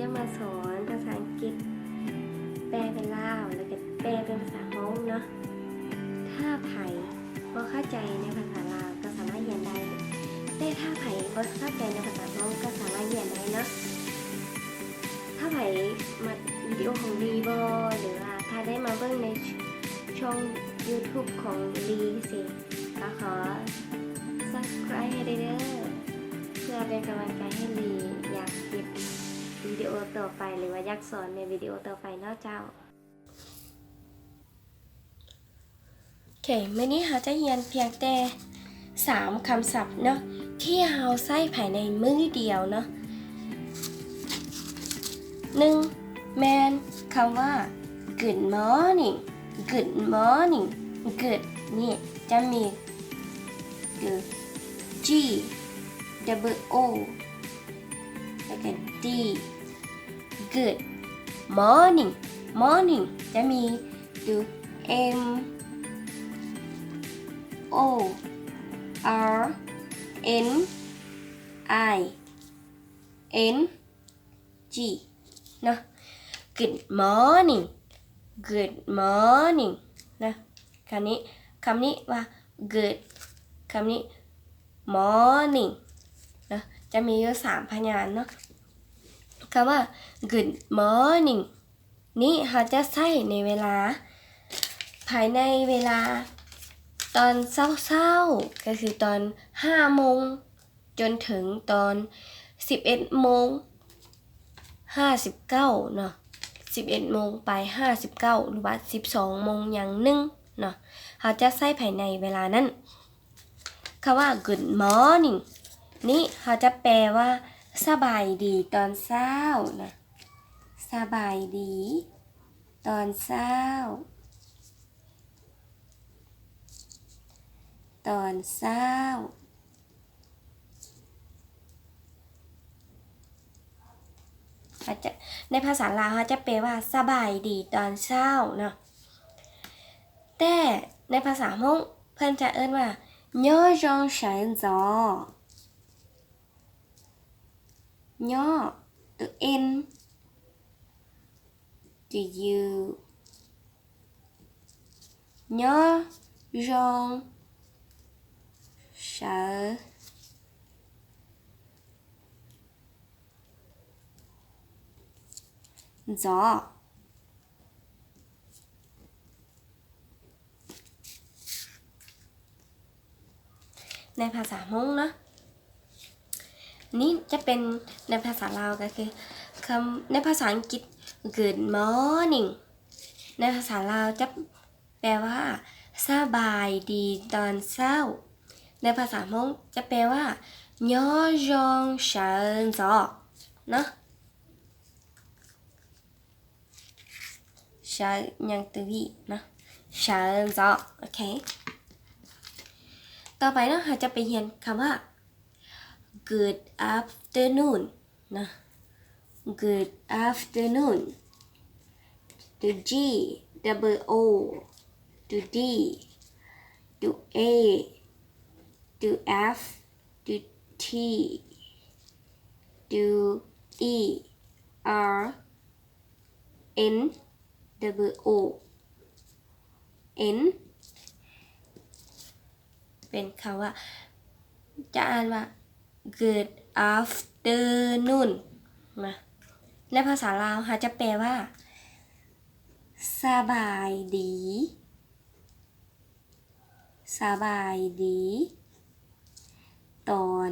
จะมาสอนภาษาอังกฤษแปลเป็นลาวแล้วก็แปลเป็นภาษามงเนาะถ้าไผบ่เข้าใจในภาษาลาวก็สามารถเรียนได้แต่ถ้าไผบ่เข้าใจในภาษามงก็สามารถเรียนได้เนาะถ้าไผมาวิดีโอของลีบอหรือว่าถ้าได้มาเบิ่งในช่อง YouTube ของลีสิก็ขอ subscribe ให้ได้เด้อเพื่อเป็นกำลังใจให้ลีอยากเก็บวิดีโอต่อไปหรือว่าอยากสอนในวิดีโอต่อไปเนาะเจ้าโอเคมื้อนี้เราจะเรียนเพียงแต่3คำศัพท์เนาะที่เราใช้ภายในมื้อเดียวเนาะ1แมนคำว่า good morning good morning good นี่จะมี G double O แล้วก็ D good morning morning จะมีดู M O R N I N G เนาะ good morning good morning นะคำนี้ว่า good คำนี้ morning นะจะมีอยู่3พยางค์เนาะคำว่า good morning นี่เราจะใช้ในเวลาภายในเวลาตอนเช้าๆก็คือตอน5โมงจนถึงตอน11โมง59เนาะ11โมงไป59หรือว่า12โมงอย่างนึงเนาะเราจะใช้ภายในเวลานั้นคำว่า good morning นี่เราจะแปลว่าสบายดีตอนเช้านะสบายดีตอนเช้าตอนเช้าในภาษาลาวเขาจะแปลว่าสบายดีตอนเช้าเนาะแต่ในภาษามงเพิ่นจะเอิ้นว่าnhớ rong sáng gió nhớ từ N từ U nhớ rong sáng gióในภาษามงเนาะนี่จะเป็นในภาษาลาวก็คือคำในภาษาอังกฤษ good morning ในภาษาลาวจะแปลว่าสบายดีตอนเช้าในภาษามงจะแปลว่าnhớ rong sáng gióเนาะsáng ยังตัววีเนาะsáng gió โอเคต่อไปเนาะเราจะไปเรียนคำว่า good afternoon นะ good afternoon ตัว G double O ตัว D ตัว A ตัว F ตัว T ตัว E R N double O Nเป็นคำว่าจะอ่านว่า good afternoon นะในภาษาลาวค่ะจะแปลว่าสบายดีสบายดีตอน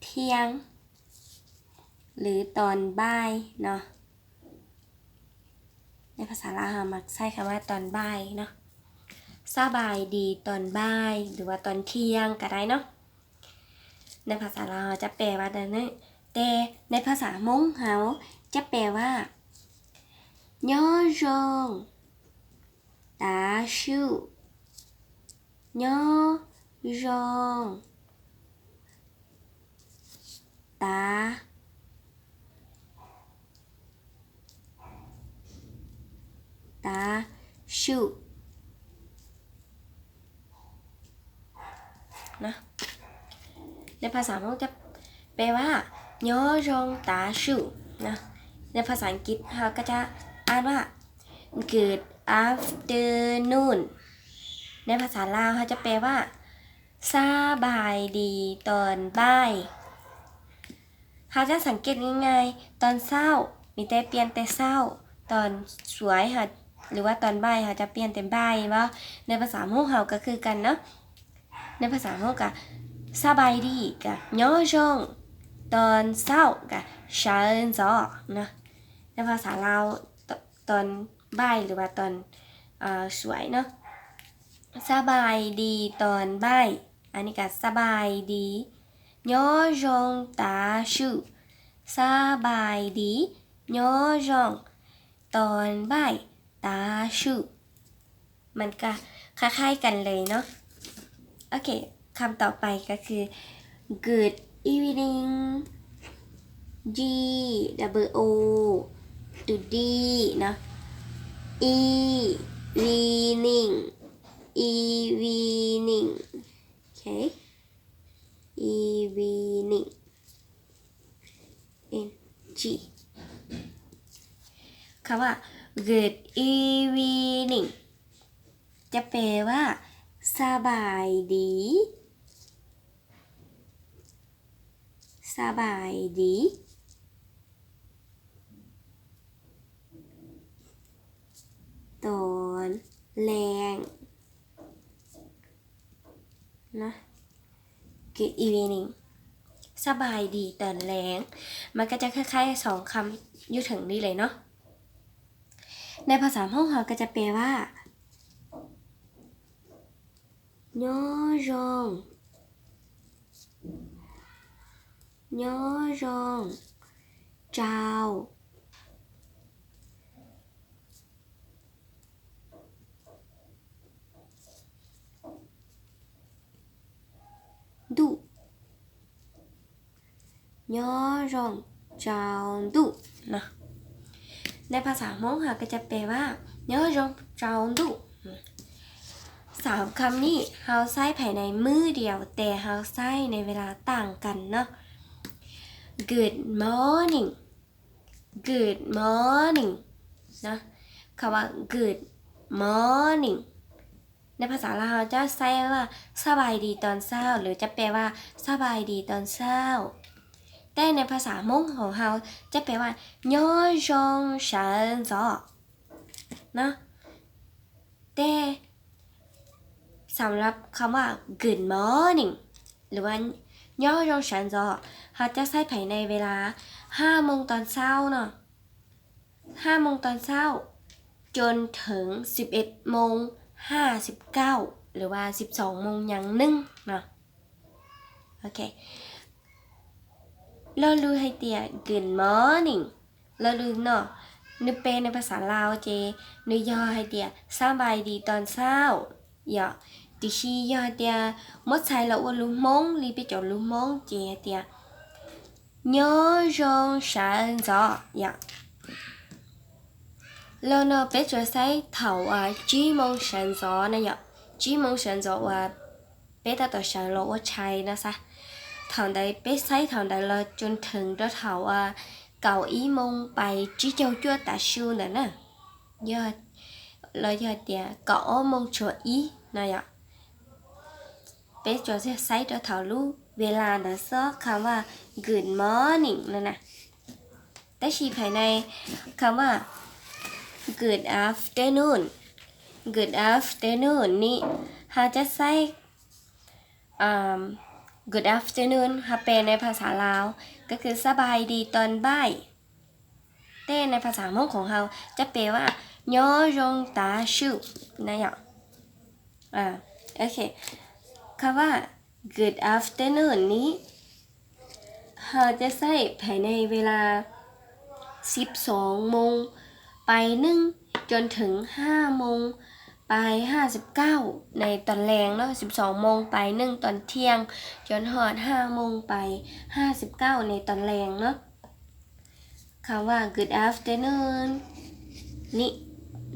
เที่ยงหรือตอนบ่ายเนาะในภาษาลาวมักใช้คำว่าตอนบ่ายเนาะสบายดีตอนบ่ายหรือว่าตอนเที่ยงก็ได้เนาะในภาษาลาวจะแปลว่าดังนั้นแต่ในภาษามงเฮาจะแปลว่าnhớ rong tá siu nhớ rong tá tá siuนะในภาษามงจะแปลว่า ย่อจงตาชูนะในภาษาอังกฤษเราก็จะอ่านว่า good afternoon ในภาษาลาวเขาจะแปลว่าสบายดีตอนบ่ายเขาจะสังเกตง่ายๆตอนเช้ามีแต่เปลี่ยนแต่เช้าตอนสวยค่ะหรือว่าตอนบ่ายเขาจะเปลี่ยนแต่บ่ายว่าในภาษาฮู้เฮาก็คือกันเนาะในภาษาฮู้ก็สบายดีก็ย่อจงตอนเช้าก็เช้าจ้อนะในภาษาลาวตอนบ่ายหรือว่าตอนสวยเนาะสบายดีตอนบ่ายอันนี้ก็สบายดีย่อจงตาชูสบายดีย่อจงตอนบ่ายตาชูมันก็คล้ายๆกันเลยเนาะโอเคคำต่อไปก็คือ good evening G double O ตัว D เนาะ evening evening okay evening N G คำว่า good evening จะแปลว่าสบายดีสบายดีตอนแรงนะ good evening สบายดีตอนแรงมันก็จะคล้ายๆสองคำอยู่ถึงนี่เลยเนาะในภาษาฮ่องเฮาก็จะแปลว่าย่อจงย่อจงเจ้าดุย่อจงเจ้าดุนะในภาษาฮ่องเฮาก็จะแปลว่าย่อจงเจ้าดุสามคำนี้เฮาใช้ภายในมือเดียวแต่เฮาใช้ในเวลาต่างกันเนาะ good morning good morning นะคำว่า good morning ในภาษาลาวจะใช้ว่าสบายดีตอนเช้าหรือจะแปลว่าสบายดีตอนเช้าแต่ในภาษามงของเฮาจะแปลว่าย่อจงฉันจอนะแต่สำหรับคำว่า good morning หรือว่าย่อจงฉันจอเขาจะใช้ภายในเวลา5 โมงตอนเช้าเนาะ5 โมงตอนเช้าจนถึง11 โมง 59หรือว่า12 โมงอย่างนึงเนาะโอเคเรารู้ให้เตีย good morning เรารู้เนาะนึกเป็นในภาษาลาวเจนึกย่อให้เตียสบายดีตอนเช้าอย่าติชีย่อเตียมดใช้แล้วว่ารู้มงรีไปจดรู้มงเจเตียย่อจงฉันจออย่าแล้วเนาะไปจดใช้เถาว่าจีมงฉันจอนะอย่าจีมงฉันจอว่าไปตัดต่อฉันแล้วว่าใช้นะซะทางใดไปใช้ทางใดเราจนถึงเราเถาว่าเก่าอีมงไปจีเจ้าจั่วตาชูนั่นน่ะยอดเรายอดเดียเก่ามงชัวอีนะอย่าไปจดใช้เราเถารู้เวลาน่ะซอคำว่า good morning นั่นน่ะแต่ชีภายในคำว่า good afternoon good afternoon นี่เราจะใช้good afternoon ค่ะแปลในภาษาลาวก็คือสบายดีตอนบ่ายแต่ในภาษามงของเราจะแปลว่าย่อจงตาชูนะอย่างโอเคคำว่า good afternoon นี้เราจะใช้ภายในเวลา12 โมงไป1จนถึง5 โมงไป59ในตอนแรงเนาะ12 โมงไป1ตอนเที่ยงจนฮอด5 โมงไป59ในตอนแรงเนาะคำว่า good afternoon นี่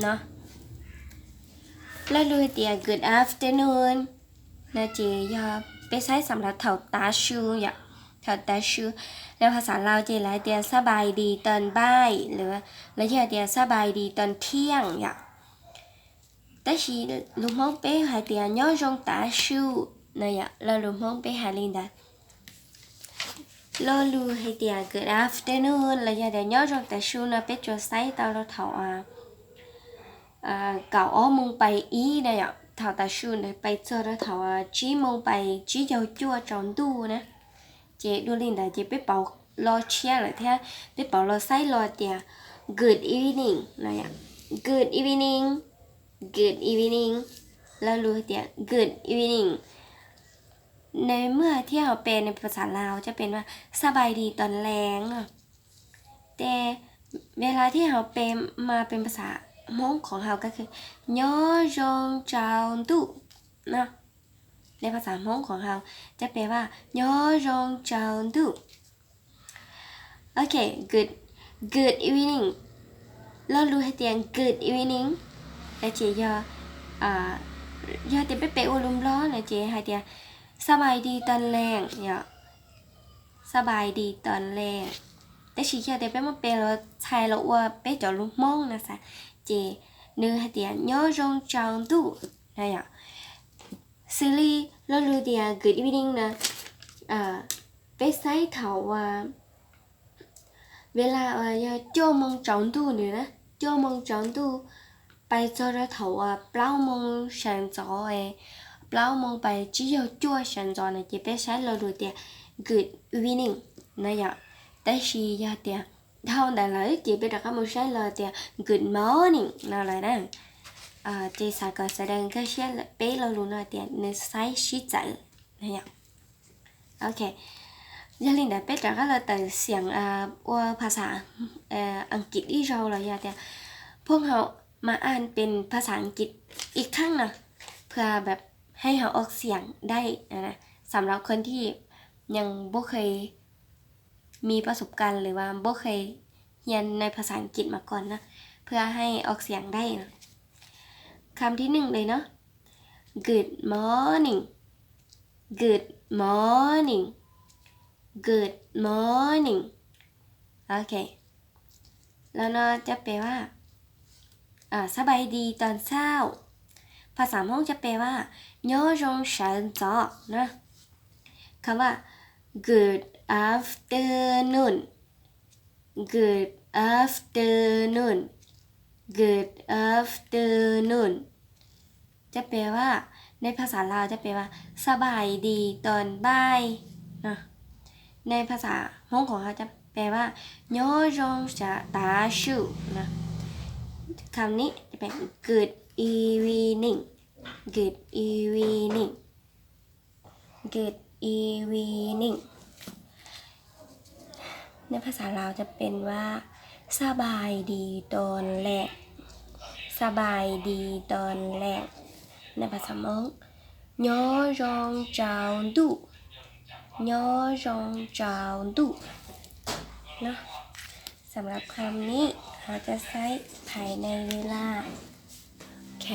เนาะแล้วดูเตีย good afternoon นะเจยาไปใช้สำหรับเถาตาชูอย่า ถอดตาชูแล้วภาษาลาวจะหลายเตียนสบายดีตอนบ่ายหรือแล้วจะเตียนสบายดีตอนเที่ยงอย่างแต่ชีลุงมองไปหาเตียนย่อจงตาชูเนี่ยแล้วลุงมองไปหาลินดาlo lu hay tia good afternoon là giờ để nhớ trong tại su nó biết cho say tao lo thầu cậu ở mông bay ý đây ạ thầu tại su này bay cho đó thầu chỉ mông bay chỉ dầu chua tròn tu nè chị đua lên đây chị biết bảo lo chia lại theo biết bảo lo say lo tia good evening này ạ good evening good evening lo lu tia good eveningในเมื่อที่เราเป็นในภาษาลาวจะเป็นว่าสบายดีตอนแรงเนาะแต่เวลาที่เราเป็นมาเป็นภาษามงของเราก็คือย่อจงเจ้าตุเนาะในภาษามงของเราจะแปลว่าย่อจงเจ้าตุโอเค good evening เรารู้ให้เตียง good evening แต่เจียย่อเตียงไปอุลุมล้อนะเจียให้เตียงสบายดีตอนแรงเนี่ยสบายดีตอนแรงแต่ชีเขียวเดี๋ยวไปมาเป็นเราใช้เราว่าไปจอดลูกมองนะจ๊ะเจเนื้อเดียย่อจงจังตู้เนี่ยซีรีส์เราดูเดียgood eveningนะไปใช้เขาว่าเวลาจ้ามองจังตู้เนี่ยนะจ้ามองจังตู้ไปจอดเขาว่าเปล่ามองฉันจอbao mong bài chỉ có chua sản phẩm này chỉ biết sáng lâu đầu tiên good evening này ạ tại vì giờ tiền thao đại lợi chỉ biết đặt cái một sáng lâu tiền good morning nào lại đó chỉ sai cái sẽ đang cái sáng bé lâu luôn là tiền nên sai xí chạy này ạ ok giờ linh đã biết đặt cái là từ xiang qua ภาษาอังกฤษที่เราเลยtiền พวกเรามาอ่านเป็นภาษาอังกฤษอีกครั้งนะเพื่อแบบให้เราออกเสียงได้นะสำหรับคนที่ยังบ่เคยมีประสบการณ์หรือว่าบ่เคยเรียนในภาษาอังกฤษมาก่อนนะเพื่อให้ออกเสียงได้นะคำที่หนึ่งเลยเนาะ good morning good morning good morning โอเคแล้วเนาะจะแปลว่าสบายดีตอนเช้าภาษามงจะแปลว่าย่อจงฉันจอนะคำว่า good afternoon good afternoon good afternoon จะแปลว่าในภาษาลาวจะแปลว่าสบายดีตอนบ่ายนะในภาษามงของเขาจะแปลว่าย่อจงจะตาชูนะคำนี้จะเป็น good evening good evening good evening ในภาษาลาวจะเป็นว่าสบายดีตอนแรกสบายดีตอนแรกในภาษามงย่อจงเจ้าตุย่อจงเจ้าตุเนาะสำหรับคำนี้เราจะใช้ภายในเวลาโอเค